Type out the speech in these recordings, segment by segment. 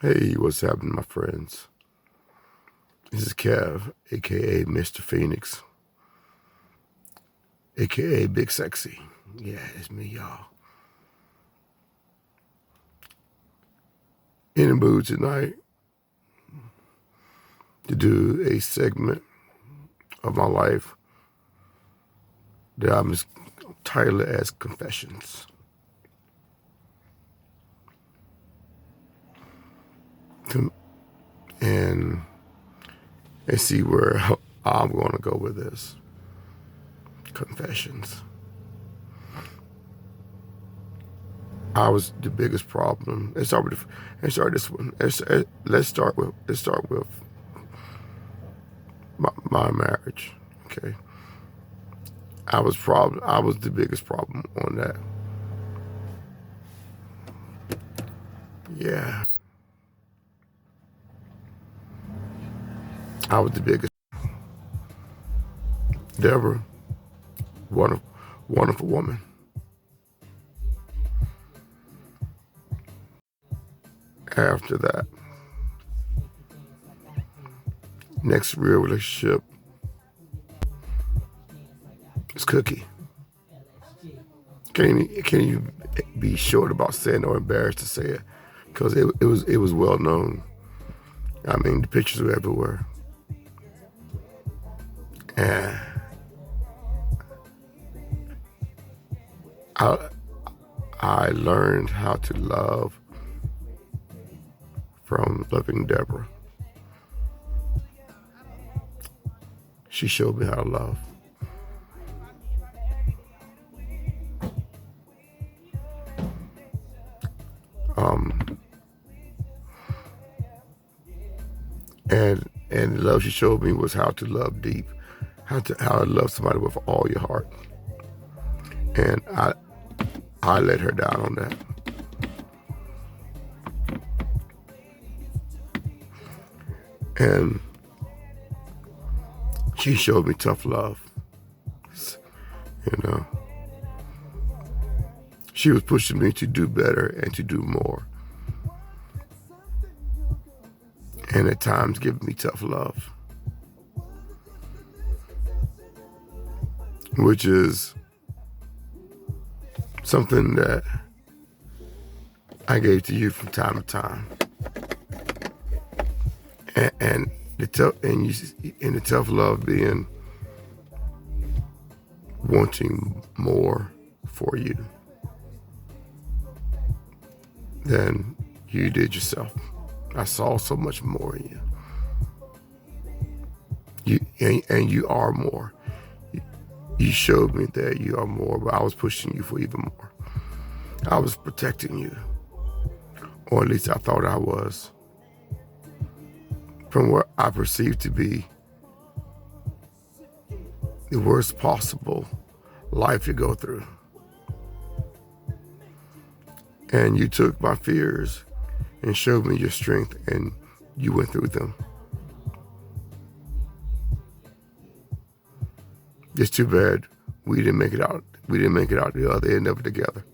Hey, what's happening, my friends? This is Kev, aka Mr. Phoenix, aka Big Sexy. Yeah, it's me, y'all. In the mood tonight to do a segment of my life that I'm just titled as Confessions. And see where I'm going to go with this. Confessions. I was the biggest problem. Let's start this one. Let's start with my marriage. Okay. I was the biggest problem on that. Yeah. I was the biggest. Deborah, wonderful woman. After that, next real relationship is Cookie. Can you be short about saying or embarrassed to say it? Because it was well known. I mean, the pictures were everywhere. And I learned how to love from loving Deborah. She showed me how to love. And the love she showed me was how to love deep, how to love somebody with all your heart. And I let her down on that. And she showed me tough love. You know, she was pushing me to do better and to do more. And at times giving me tough love, which is something that I gave to you from time to time. And the tough love being wanting more for you than you did yourself. I saw so much more in you. And you are more. You showed me that you are more, but I was pushing you for even more. I was protecting you, or at least I thought I was, from what I perceived to be the worst possible life you go through. And you took my fears and showed me your strength, and you went through them. It's too bad we didn't make it out. We didn't make it out the other end of it together.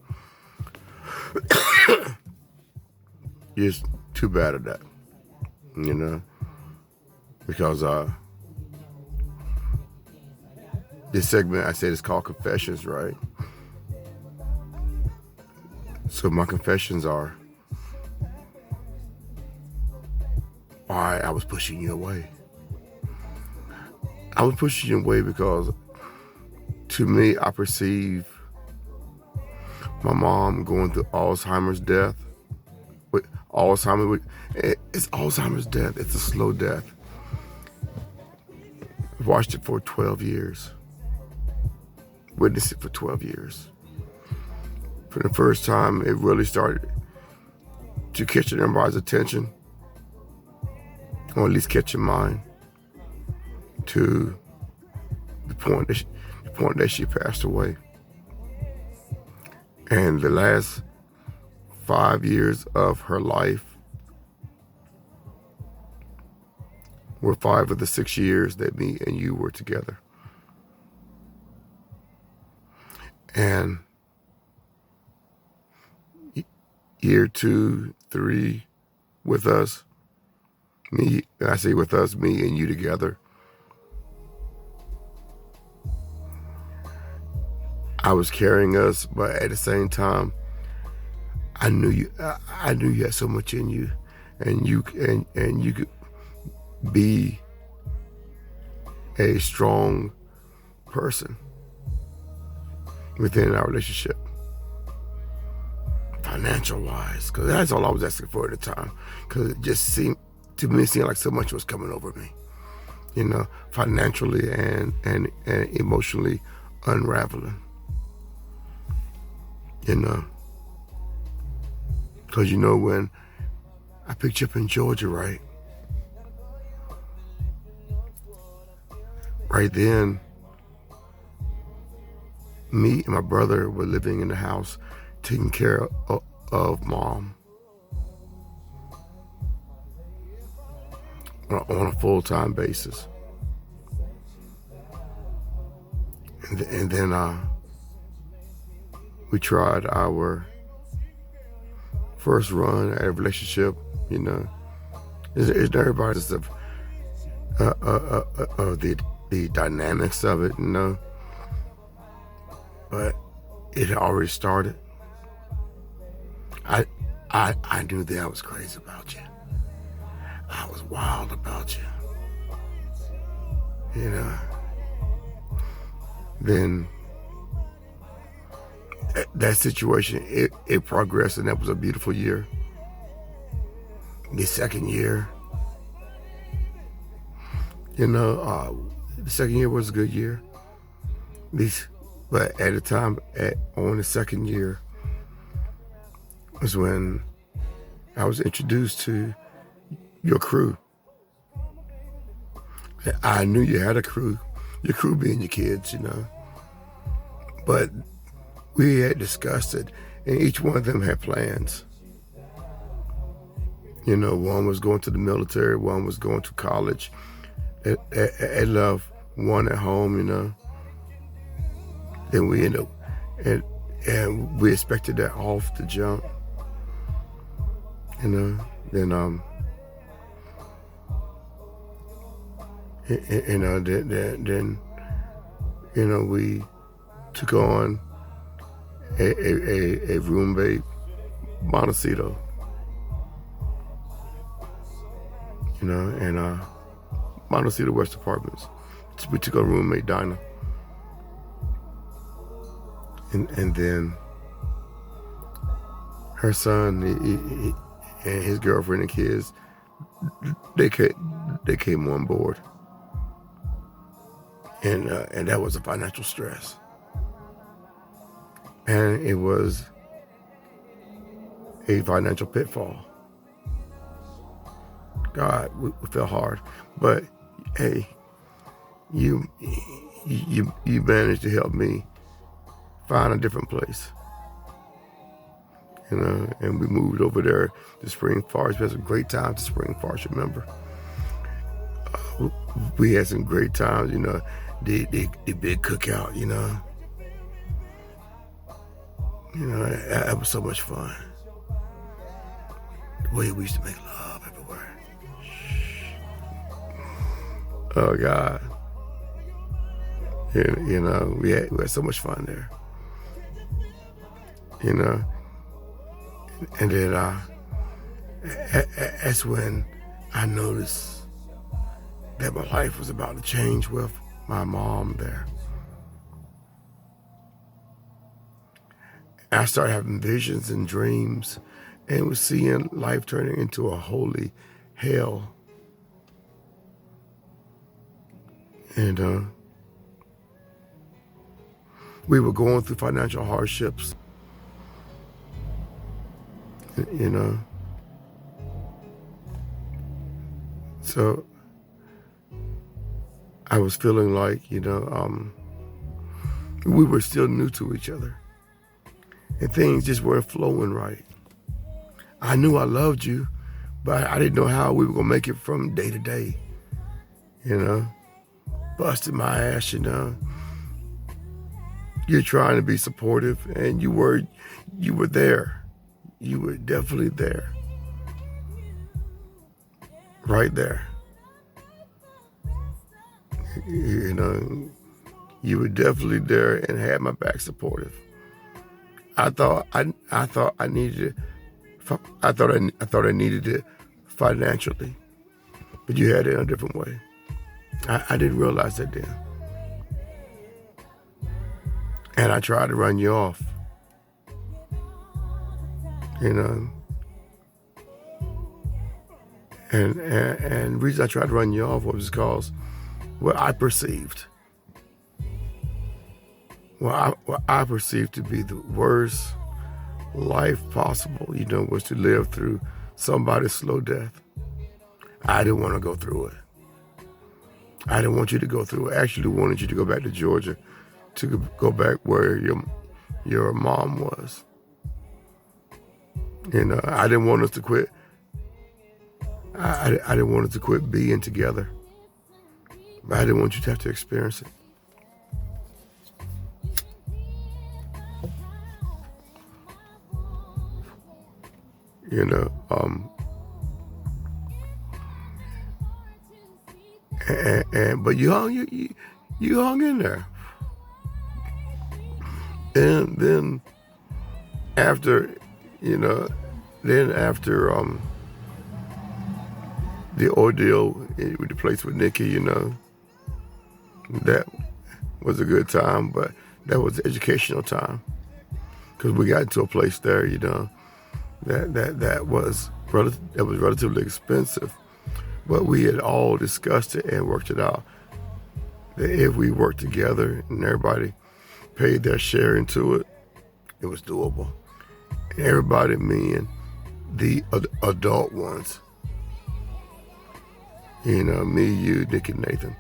It's too bad of that, you know, because this segment I said is called Confessions, right? So my confessions are why I was pushing you away. I was pushing you away because, to me, I perceive my mom going through Alzheimer's death. It's Alzheimer's death. It's a slow death. I watched it for 12 years. Witnessed it for 12 years. For the first time, it really started to catch everybody's attention, or at least catch your mind, to the point that she passed away. And the last 5 years of her life were 5 of the 6 years that me and you were together. And year 2, 3, with us. I say with us, me and you together. I was carrying us, but at the same time, I knew you. I knew you had so much in you, and you could be a strong person within our relationship, financial wise, because that's all I was asking for at the time. Because it just seemed like so much was coming over me, financially and emotionally unraveling, because when I picked you up in Georgia, right then, me and my brother were living in the house, taking care of Mom on a full-time basis. And then we tried our first run at a relationship, It's everybody's of the dynamics of it, but it had already started. I knew that I was crazy about you. I was wild about you. Then that situation, it progressed, and that was a beautiful year. The second year, the second year was a good year. But at the time, on the second year, was when I was introduced to your crew. I knew you had a crew, your crew being your kids, But we had discussed it, and each one of them had plans. One was going to the military, one was going to college. I left one at home, Then we ended up, and we expected that off the jump, Then we took on a roommate, Montecito, and Montecito West Apartments. We took on roommate Dinah, and then her son, he and his girlfriend and kids, they came on board. And that was a financial stress. And it was a financial pitfall. God, we fell hard. But hey, you managed to help me find a different place. And we moved over there to Spring Forest. We had some great times at Spring Forest, remember? We had some great times, the big cookout, That was so much fun. The way we used to make love everywhere. Oh, God. We had so much fun there. And then that's when I noticed that my life was about to change with my mom there. I started having visions and dreams, and was seeing life turning into a holy hell. And we were going through financial hardships. So I was feeling like, we were still new to each other, and things just weren't flowing right. I knew I loved you, but I didn't know how we were gonna make it from day to day. Busting my ass. You're trying to be supportive, and you were there. You were definitely there. right there. You know, you were definitely there and had my back supportive. I thought I needed it. I thought I needed it financially, but you had it in a different way. I didn't realize that then, and I tried to run you off. You know, and the reason I tried to run you off was because what I perceived. What I perceived to be the worst life possible, you know, was to live through somebody's slow death. I didn't want to go through it. I didn't want you to go through it. I actually wanted you to go back to Georgia, to go back where your mom was. You know, I didn't want us to quit. I didn't want us to quit being together. But I didn't want you to have to experience it. You know, but you hung in there. And then after, you know, the ordeal with the place with Nikki, you know, that was a good time, but that was educational time, because we got into a place there, you know, that was relatively expensive, but we had all discussed it and worked it out, that if we worked together and everybody paid their share into it, it was doable. And everybody, meaning the adult ones, you know, me, you, Nick, and Nathan,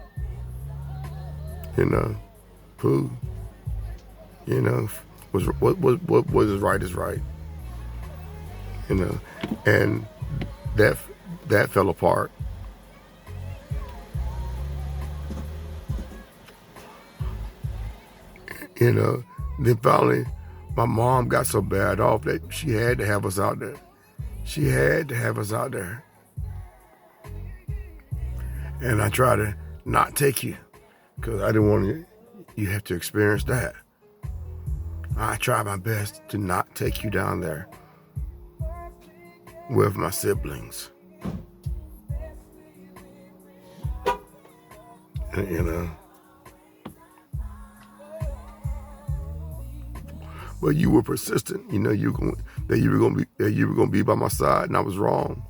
you know, Pooh, you know, what is right is right, you know, and that fell apart. You know, then finally, my mom got so bad off that she had to have us out there. She had to have us out there. And I tried to not take you, because I didn't want you have to experience that. I tried my best to not take you down there with my siblings. And, you know. But you were persistent. You know, that you were gonna be by my side, and I was wrong.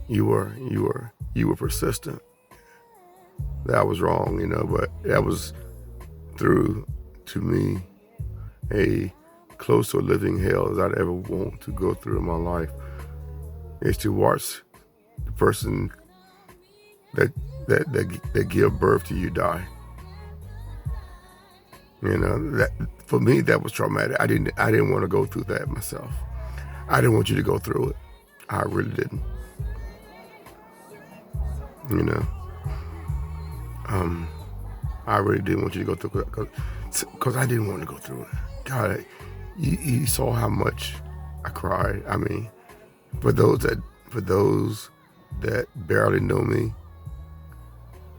You were persistent. That I was wrong, you know, but that was through, to me, a close to a living hell as I'd ever want to go through in my life, is to watch the person that give birth to you die. You know, that for me, that was traumatic. I didn't want to go through that myself. I didn't want you to go through it. I really didn't. You know, I really didn't want you to go through it, because I didn't want to go through it. God, you saw how much I cried. I mean, for those that barely know me,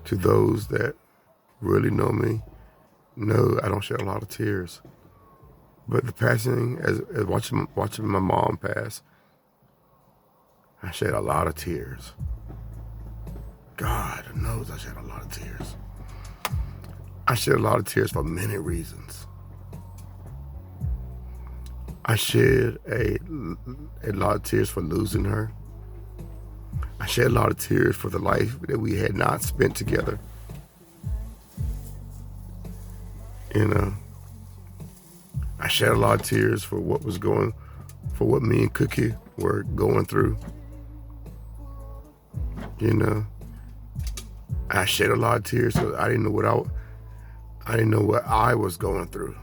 to those that really know me, no, I don't shed a lot of tears. But the passing, as watching my mom pass, I shed a lot of tears. God knows I shed a lot of tears. I shed a lot of tears for many reasons. I shed a lot of tears for losing her. I shed a lot of tears for the life that we had not spent together. You know, I shed a lot of tears for what me and Cookie were going through. You know, I shed a lot of tears because I didn't know what I was going through.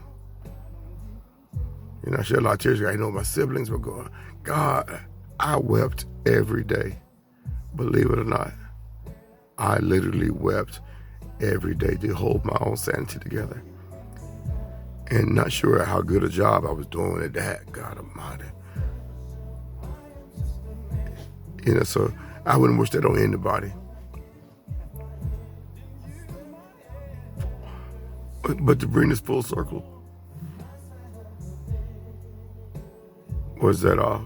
You know, I shed a lot of tears because I didn't know what my siblings were going. God, I wept every day. Believe it or not, I literally wept every day to hold my own sanity together. And not sure how good a job I was doing at that, God Almighty. So I wouldn't wish that on anybody. But to bring this full circle, was that I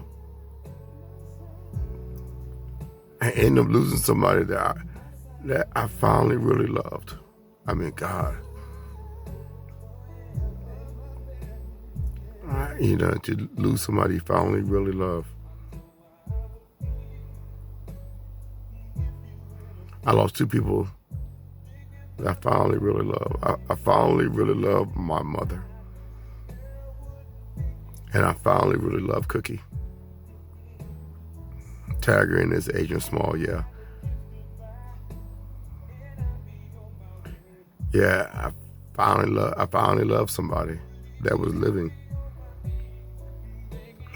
ended up losing somebody that I finally really loved. I mean, God. To lose somebody you finally really love. I lost two people that I finally really love. I finally really loved my mother. And I finally really loved Cookie. Tagger and his Agent Small, yeah. Yeah, I finally loved somebody that was living.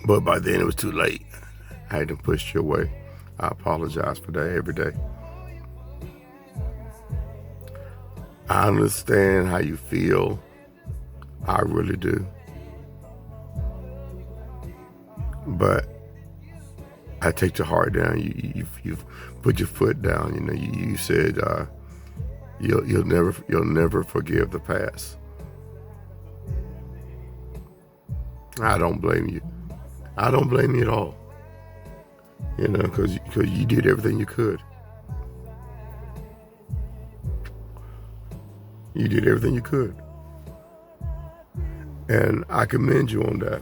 But by then it was too late. I had to push you away. I apologize for that every day. I understand how you feel. I really do. But I take your heart down. You've put your foot down. You said you'll never forgive the past. I don't blame you. I don't blame you at all. Because you did everything you could. You did everything you could. And I commend you on that.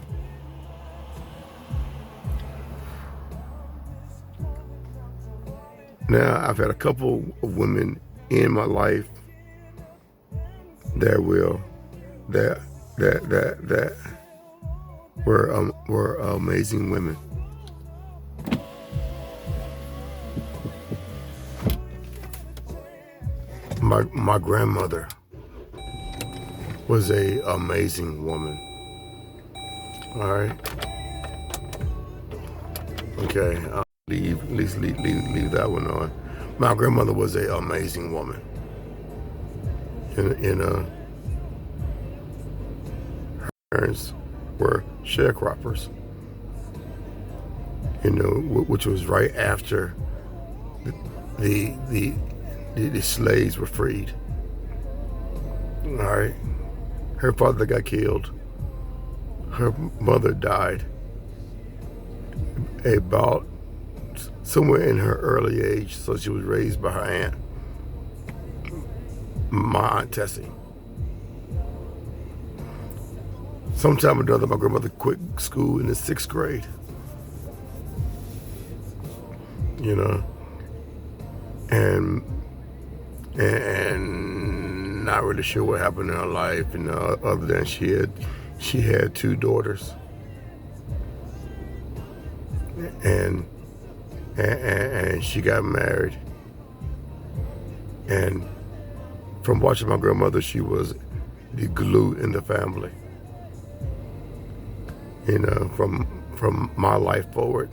Now, I've had a couple of women in my life that were amazing women. My grandmother was a amazing woman. All right. Okay. I'll at least leave that one on. My grandmother was an amazing woman. Her parents were sharecroppers. Which was right after the slaves were freed. All right. Her father got killed. Her mother died about somewhere in her early age, so she was raised by her aunt, my Aunt Tessie. Sometime or another, my grandmother quit school in the 6th grade. And not really sure what happened in her life, other than she had 2 daughters, and she got married. And from watching my grandmother, she was the glue in the family. From my life forward.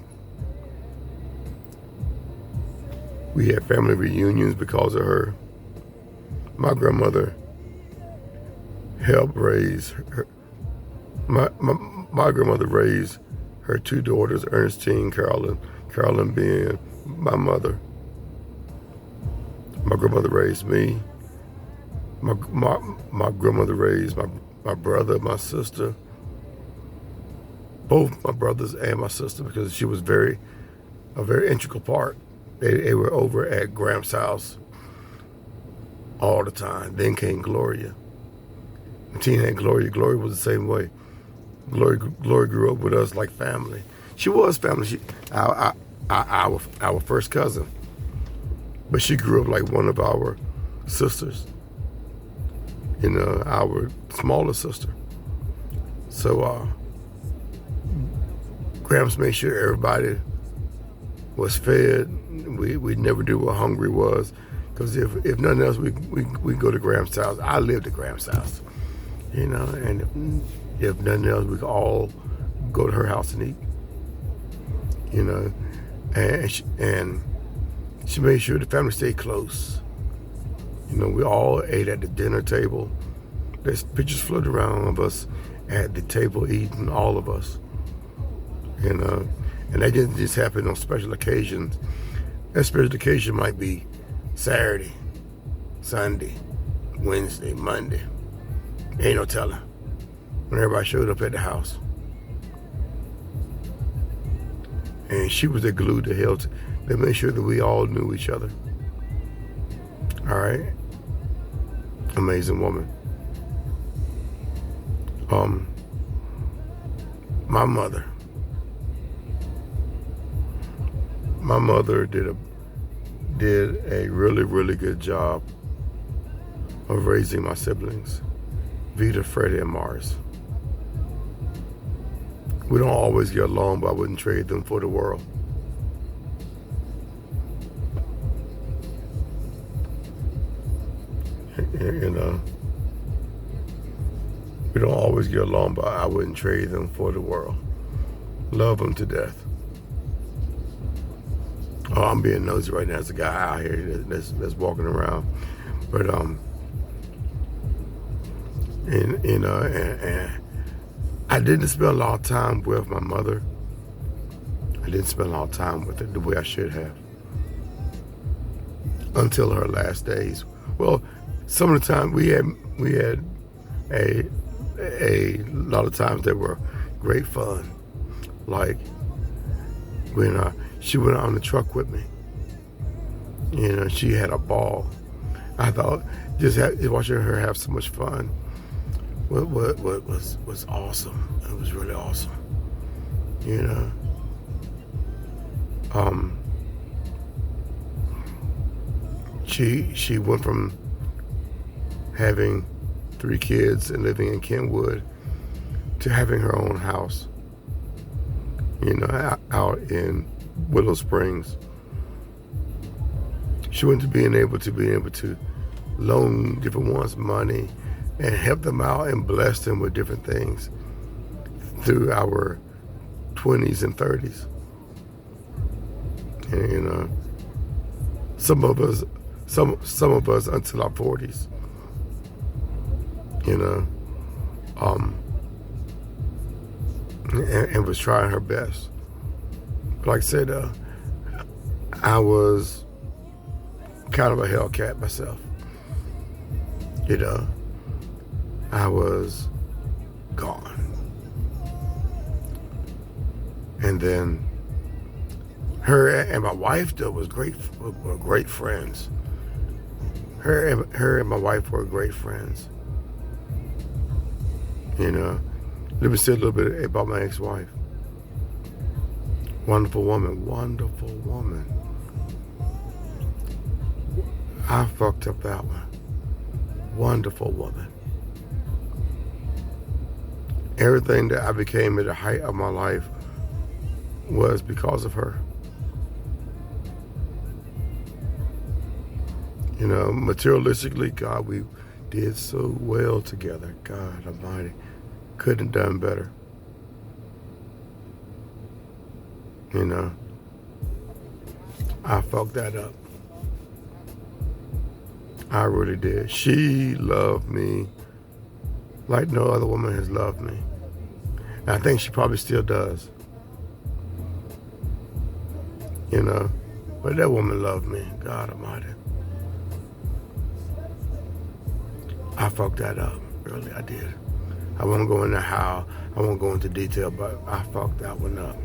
We had family reunions because of her. My grandmother helped raise her. My grandmother raised her 2 daughters, Ernestine, Carolyn being my mother. My grandmother raised me. My grandmother raised my brother, my sister, both my brothers and my sister, because she was a very integral part. They were over at Gramps' house all the time. Then came Gloria. Tina and Gloria. Gloria was the same way. Gloria grew up with us like family. She was family. Our first cousin. But she grew up like one of our sisters. Our smaller sister. So Gramps made sure everybody was fed. We never knew what hungry was, because if nothing else, we go to Gramps' house. I lived at Gramps' house, and if nothing else, we could all go to her house and eat, and she made sure the family stayed close. We all ate at the dinner table. There's pictures floating around of us at the table eating, all of us, And that didn't just happen on special occasions. That special occasion might be Saturday, Sunday, Wednesday, Monday. Ain't no telling when everybody showed up at the house. And she was the glue to held to make sure that we all knew each other. All right? Amazing woman. My mother did a really, really good job of raising my siblings, Vita, Freddie, and Mars. We don't always get along, but I wouldn't trade them for the world. You know, we don't always get along, but I wouldn't trade them for the world. Love them to death. Oh, I'm being nosy right now. There's a guy out here that's walking around, but and I didn't spend a lot of time with my mother. I didn't spend a lot of time with her the way I should have until her last days. Well, some of the time we had a lot of times that were great fun, like when she went out on the truck with me. You know, she had a ball. I thought just watching her have so much fun was awesome. It was really awesome. You know. She went from having 3 kids and living in Kentwood to having her own house, you know, out in Willow Springs. She went to being able to loan different ones money and help them out and bless them with different things through our 20s and 30s. And, you know, some of us until our 40s. You know, and was trying her best. Like I said, I was kind of a Hellcat myself. You know, I was gone. And then her and my wife though were great friends. Her and my wife were great friends. You know, let me say a little bit about my ex-wife. Wonderful woman, wonderful woman. I fucked up that one. Wonderful woman. Everything that I became at the height of my life was because of her. You know, materialistically, God, we did so well together. God Almighty, couldn't have done better. You know, I fucked that up. I really did. She loved me like no other woman has loved me. And I think she probably still does. You know, but that woman loved me. God Almighty. I fucked that up. Really, I did. I won't go into how. I won't go into detail, but I fucked that one up.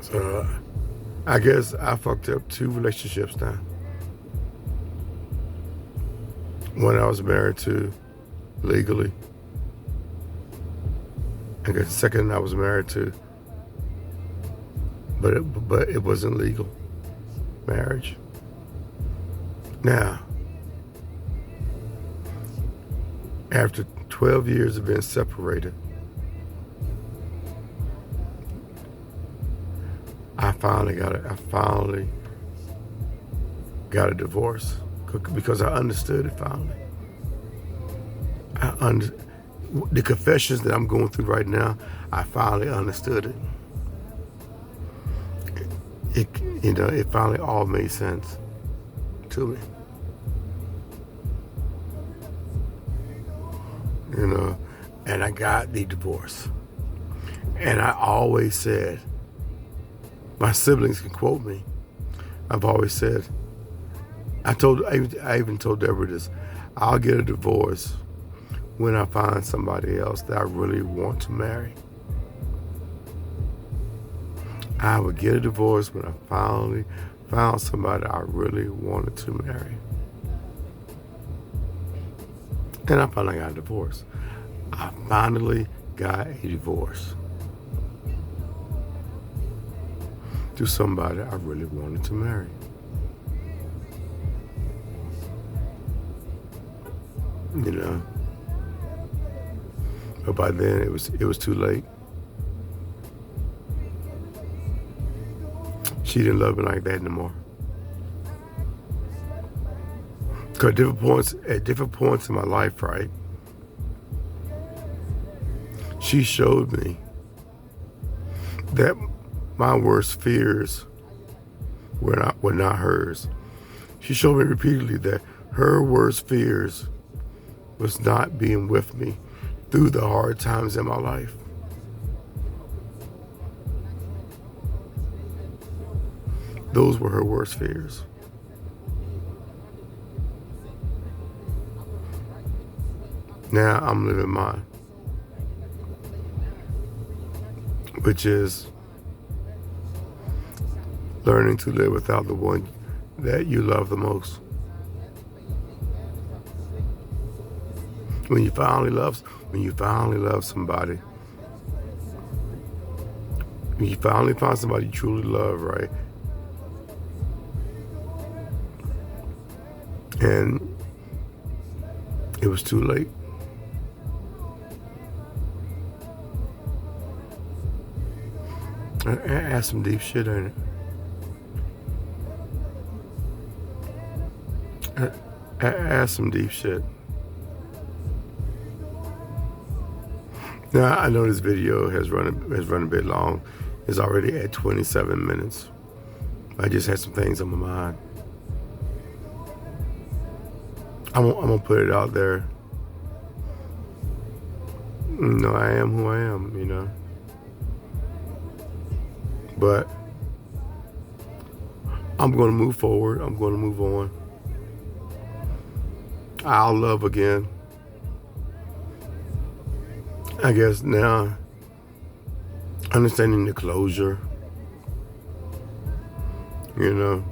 So I guess I fucked up 2 relationships now. One I was married to legally. I guess the second I was married to, but it wasn't legal marriage. Now, after 12 years of being separated, I finally got a divorce because I understood it finally. The confessions that I'm going through right now, I finally understood it. It finally all made sense to me. you know, and I got the divorce. And I always said, my siblings can quote me. I've always said, I even told Deborah this, I'll get a divorce when I find somebody else that I really want to marry. I would get a divorce when I finally found somebody I really wanted to marry. And I finally got a divorce. I finally got a divorce to somebody I really wanted to marry. You know, but by then it was too late. She didn't love me like that anymore. Because at different points in my life, right, she showed me that my worst fears were not hers. She showed me repeatedly that her worst fears was not being with me through the hard times in my life. Those were her worst fears. Now I'm living mine, which is learning to live without the one that you love the most. When you finally love somebody, when you finally find somebody you truly love, right? And it was too late. That's some deep shit, ain't it? That's some deep shit. Now I know this video has run a bit long. It's already at 27 minutes. I just had some things on my mind. I'm gonna put it out there. You know, I am who I am, you know. But I'm gonna move forward. I'm gonna move on. I'll love again. I guess now, understanding the closure, you know,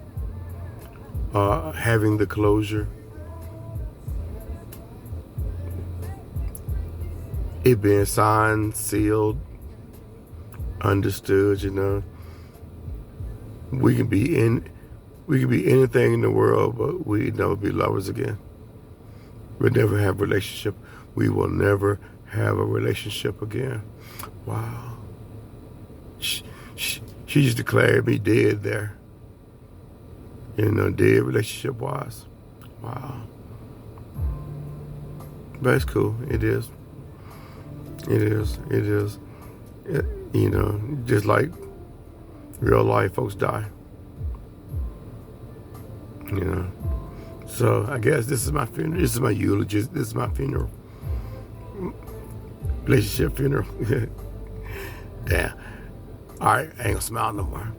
having the closure, it being signed, sealed, understood, you know. We can be anything in the world, but we'd never be lovers again. We'll never have a relationship. We will never have a relationship again. Wow. She just declared me dead there. You know, dead relationship-wise. Wow. But it's cool. It is. It is. It is. You know, just like real life, folks die. You know. So I guess this is my funeral. This is my eulogy. This is my funeral. Relationship funeral. Yeah. All right. I ain't gonna smile no more.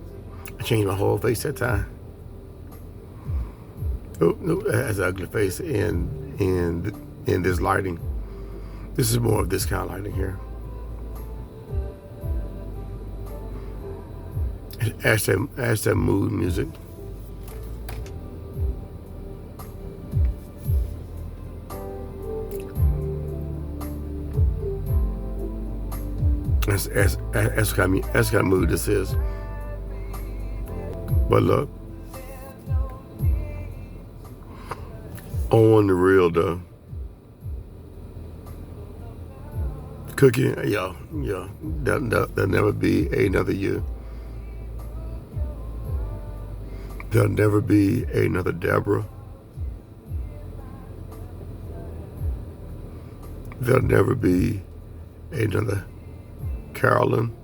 I changed my whole face that time. Oh, no, that's an ugly face in this lighting. This is more of this kind of lighting here. Ask that mood music. That's kind of mood this is. But look, on the real though, Cookie, yo, there'll never be another you. There'll never be another Deborah. There'll never be another Carolyn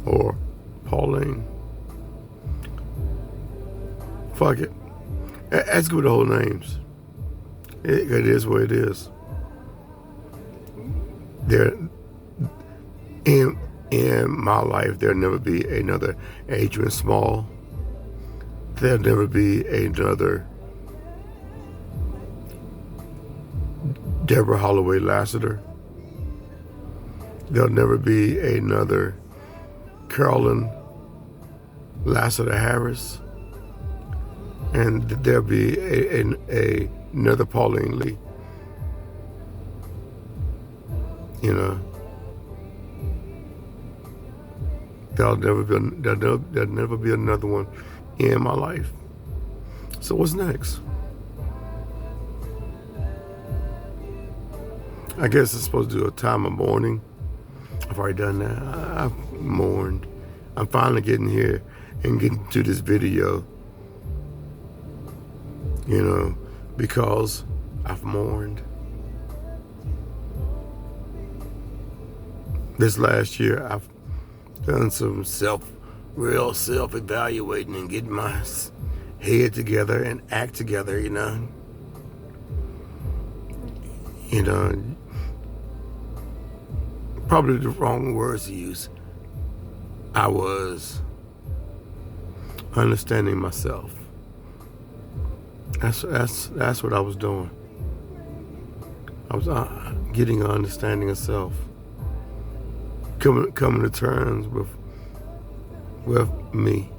or Pauline. Fuck it. Let's give it the whole names. It is what it is. There, in my life, there'll never be another Adrian Small. There'll never be another Deborah Holloway Lassiter. There'll never be another Carolyn Lassiter Harris. And there'll be another Pauline Lee. You know, there'll never be another one in my life. So what's next? I guess it's supposed to do a time of mourning. I've already done that. I've mourned. I'm finally getting here and getting to this video, you know, because I've mourned. This last year, I've done some real self-evaluating and getting my head together and act together, you know. You know, probably the wrong words to use. I was understanding myself. That's what I was doing. I was getting an understanding of self. Coming to terms with me.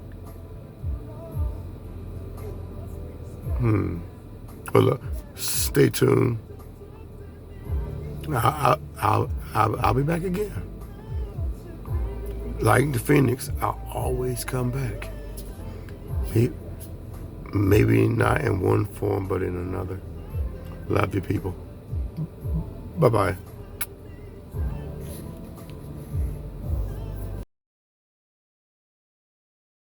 Well, look, stay tuned. I'll be back again. Like the Phoenix, I'll always come back. Maybe not in one form, but in another. Love you, people. Bye-bye.